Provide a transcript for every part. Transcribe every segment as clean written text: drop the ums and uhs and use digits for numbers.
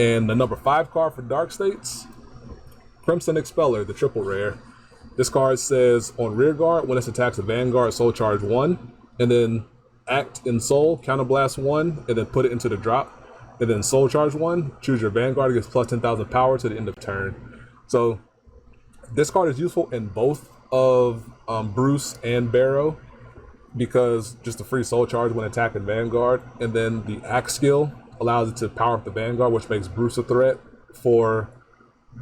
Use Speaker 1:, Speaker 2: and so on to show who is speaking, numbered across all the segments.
Speaker 1: And the number 5 card for Dark States, Crimson Expeller, the triple rare. This card says on rear guard, when this attacks a Vanguard, soul charge 1, and then act in soul, counterblast 1, and then put it into the drop, and then soul charge 1, choose your Vanguard, it gets plus 10,000 power to the end of turn. So this card is useful in both of Bruce and Barrow, because just a free soul charge when attacking Vanguard, and then the act skill allows it to power up the Vanguard, which makes Bruce a threat for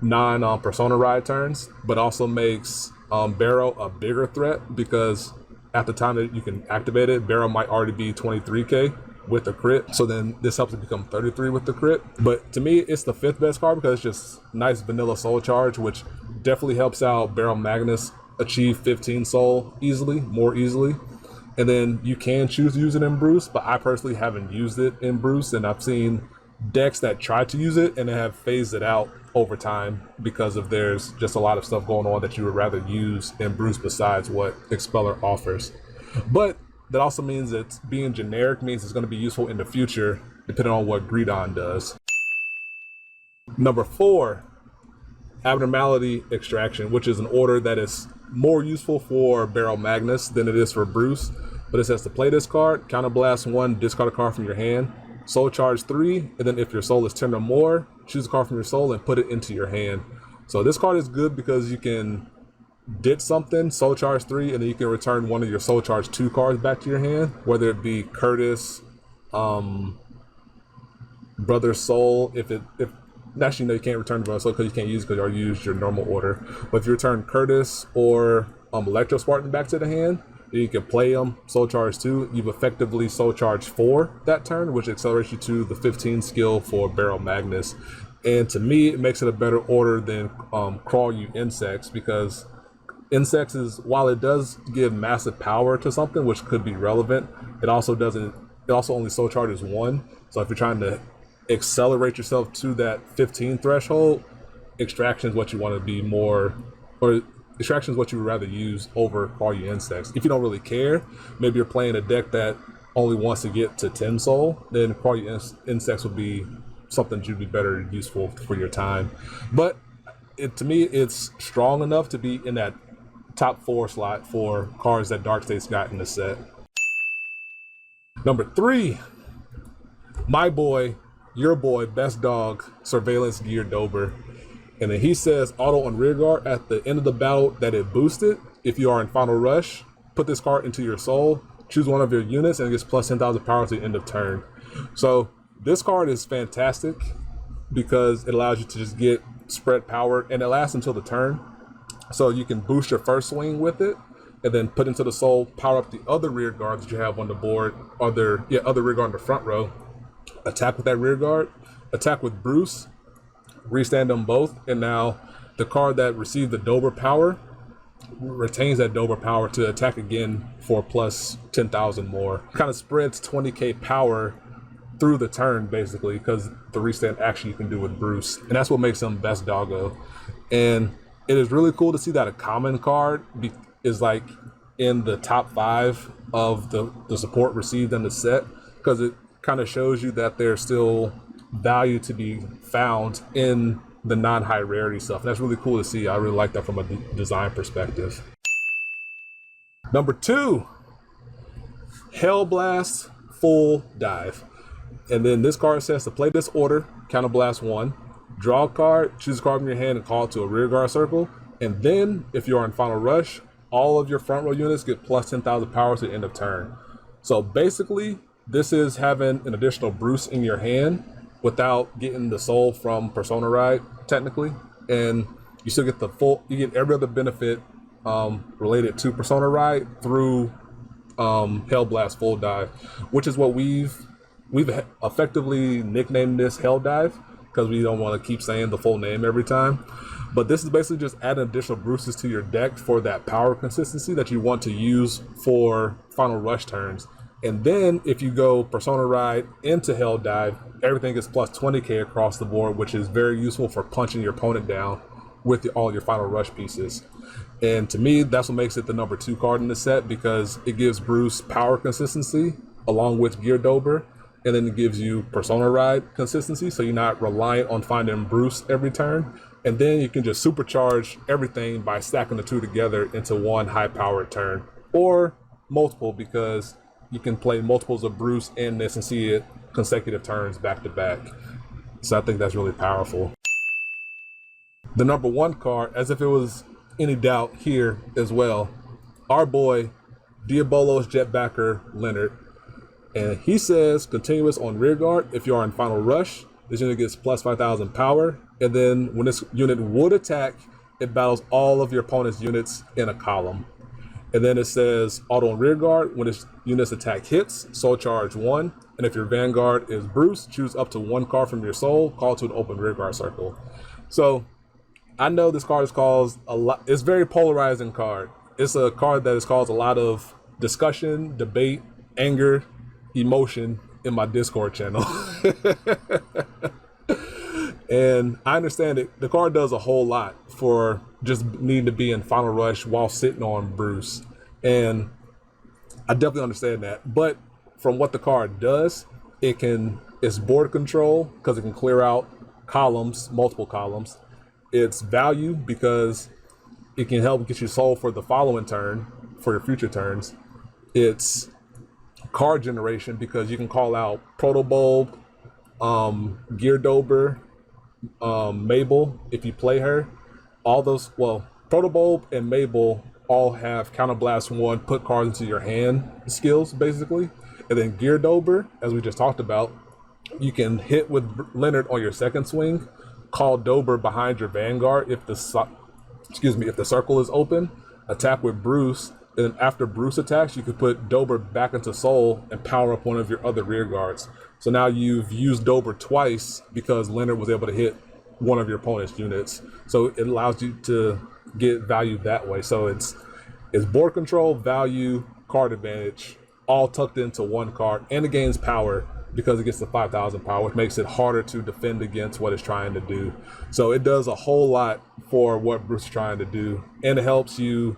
Speaker 1: non-persona ride turns, but also makes Barrow a bigger threat, because at the time that you can activate it, Barrow might already be 23k with a crit, so then this helps it become 33 with the crit. But to me, it's the 5th best card because it's just nice vanilla soul charge, which definitely helps out Barrel Magnus achieve 15 soul easily, more easily. And then you can choose to use it in Bruce, but I personally haven't used it in Bruce, and I've seen decks that try to use it and they have phased it out over time because of there's just a lot of stuff going on that you would rather use in Bruce besides what Expeller offers. But that also means that being generic means it's going to be useful in the future depending on what Greedon does. Number 4, Abnormality Extraction, which is an order that is more useful for Barrel Magnus than it is for Bruce. But it says to play this card, counterblast 1, discard a card from your hand, soul charge 3, and then if your soul is 10 or more, choose a card from your soul and put it into your hand. So this card is good because you can ditch something, soul charge 3, and then you can return one of your soul charge 2 cards back to your hand, whether it be Curtis, Brother Soul. If actually no, you can't return Brother Soul because you can't use it because you already used your normal order. But if you return Curtis or Electro Spartan back to the hand, you can play them, soul charge 2, you've effectively soul charged 4 that turn, which accelerates you to the 15 skill for Barrel Magnus. And to me, it makes it a better order than Crawl You Insects, because Insects is, while it does give massive power to something, which could be relevant, it also only soul charges 1. So if you're trying to accelerate yourself to that 15 threshold, Extraction is what you want to be more, or Extraction is what you would rather use over Call You Insects. If you don't really care, maybe you're playing a deck that only wants to get to 10 soul, then Call You Insects would be something that would be better useful for your time. But to me, it's strong enough to be in that top 4 slot for cards that Dark States got in the set. Number 3, my boy, your boy, Best Dog, Surveillance Gear Dober. And then he says, auto on rear guard, at the end of the battle that it boosted, if you are in Final Rush, put this card into your soul, choose one of your units, and it gets plus 10,000 power to the end of turn. So this card is fantastic because it allows you to just get spread power, and it lasts until the turn. So you can boost your first swing with it, and then put into the soul, power up the other rear guards that you have on the board, other rear guard in the front row, attack with that rear guard, attack with Bruce, restand them both, and now the card that received the Dober power retains that Dober power to attack again for plus 10,000 more. Kind of spreads 20k power through the turn basically, because the restand action you can do with Bruce, and that's what makes him Best Doggo. And it is really cool to see that a common card is like in the top 5 of the support received in the set, because it kind of shows you that there's still value to be found in the non-high rarity stuff. And that's really cool to see. I really like that from a design perspective. Number 2, Hellblast Full Dive. And then this card says to play this order, counterblast 1, draw a card, choose a card from your hand and call it to a rear guard circle. And then if you're in Final Rush, all of your front row units get plus 10,000 power to the end of turn. So basically, this is having an additional Bruce in your hand without getting the soul from Persona Ride, technically. And you still get you get every other benefit related to Persona Ride through Hellblast Full Dive, which is what we've effectively nicknamed this Hell Dive, because we don't want to keep saying the full name every time. But this is basically just adding additional Bruces to your deck for that power consistency that you want to use for Final Rush turns. And then if you go Persona Ride into Hell Dive, everything is plus 20k across the board, which is very useful for punching your opponent down with all your Final Rush pieces. And to me, that's what makes it the number 2 card in the set, because it gives Bruce power consistency along with Gear Dober, and then it gives you persona ride consistency, so you're not reliant on finding Bruce every turn. And then you can just supercharge everything by stacking the two together into one high-powered turn, or multiple, because you can play multiples of Bruce and this and see it consecutive turns back to back. So I think that's really powerful. The number one card, as if it was any doubt here as well, our boy Diabolo's Jetbacker Leonard. And he says continuous on rear guard. If you are in final rush, this unit gets plus 5,000 power. And then when this unit would attack, it battles all of your opponent's units in a column. And then it says auto on rear guard. When this unit's attack hits, soul charge 1. And if your Vanguard is Bruce, choose up to 1 card from your soul, call to an open rear guard circle. So I know this card is caused a lot. It's a very polarizing card. It's a card that has caused a lot of discussion, debate, anger, emotion in my Discord channel. And I understand it. The card does a whole lot for just needing to be in final rush while sitting on Bruce. And I definitely understand that. But from what the card does, it's board control because it can clear out columns, multiple columns. It's value because it can help get you soul for the following turn, for your future turns. It's card generation because you can call out Protobulb, Geardober, Mabel if you play her. All those, well, Protobulb and Mabel all have Counterblast 1, put cards into your hand skills basically. And then Geardober, as we just talked about, you can hit with Leonard on your second swing, call Dober behind your Vanguard if the circle is open, attack with Bruce, and then after Bruce attacks, you could put Dober back into soul and power up one of your other rear guards. So now you've used Dober twice because Leonard was able to hit one of your opponent's units. So it allows you to get value that way. So it's board control, value, card advantage, all tucked into one card, and it gains power because it gets the 5,000 power, which makes it harder to defend against what it's trying to do. So it does a whole lot for what Bruce is trying to do, and it helps you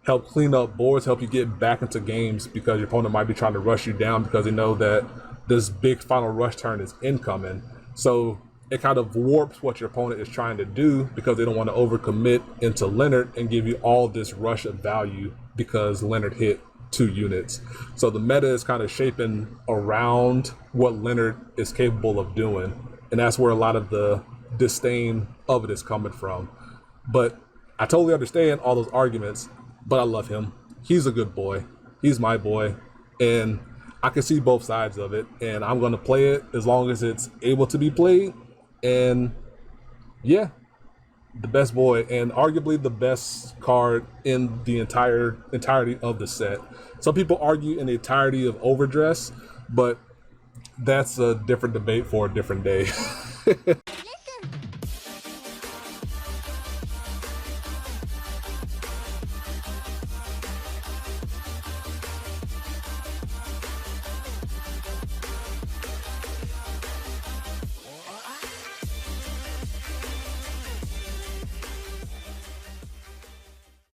Speaker 1: help clean up boards, help you get back into games because your opponent might be trying to rush you down because they know that this big final rush turn is incoming. So it kind of warps what your opponent is trying to do because they don't want to overcommit into Leonard and give you all this rush of value because Leonard hit 2 units. So the meta is kind of shaping around what Leonard is capable of doing, and that's where a lot of the disdain of it is coming from. But I totally understand all those arguments, but I love him. He's a good boy. He's my boy, and I can see both sides of it, and I'm going to play it as long as it's able to be played. And yeah, the best boy, and arguably the best card in the entirety of the set. Some people argue in the entirety of Overdress, but that's a different debate for a different day.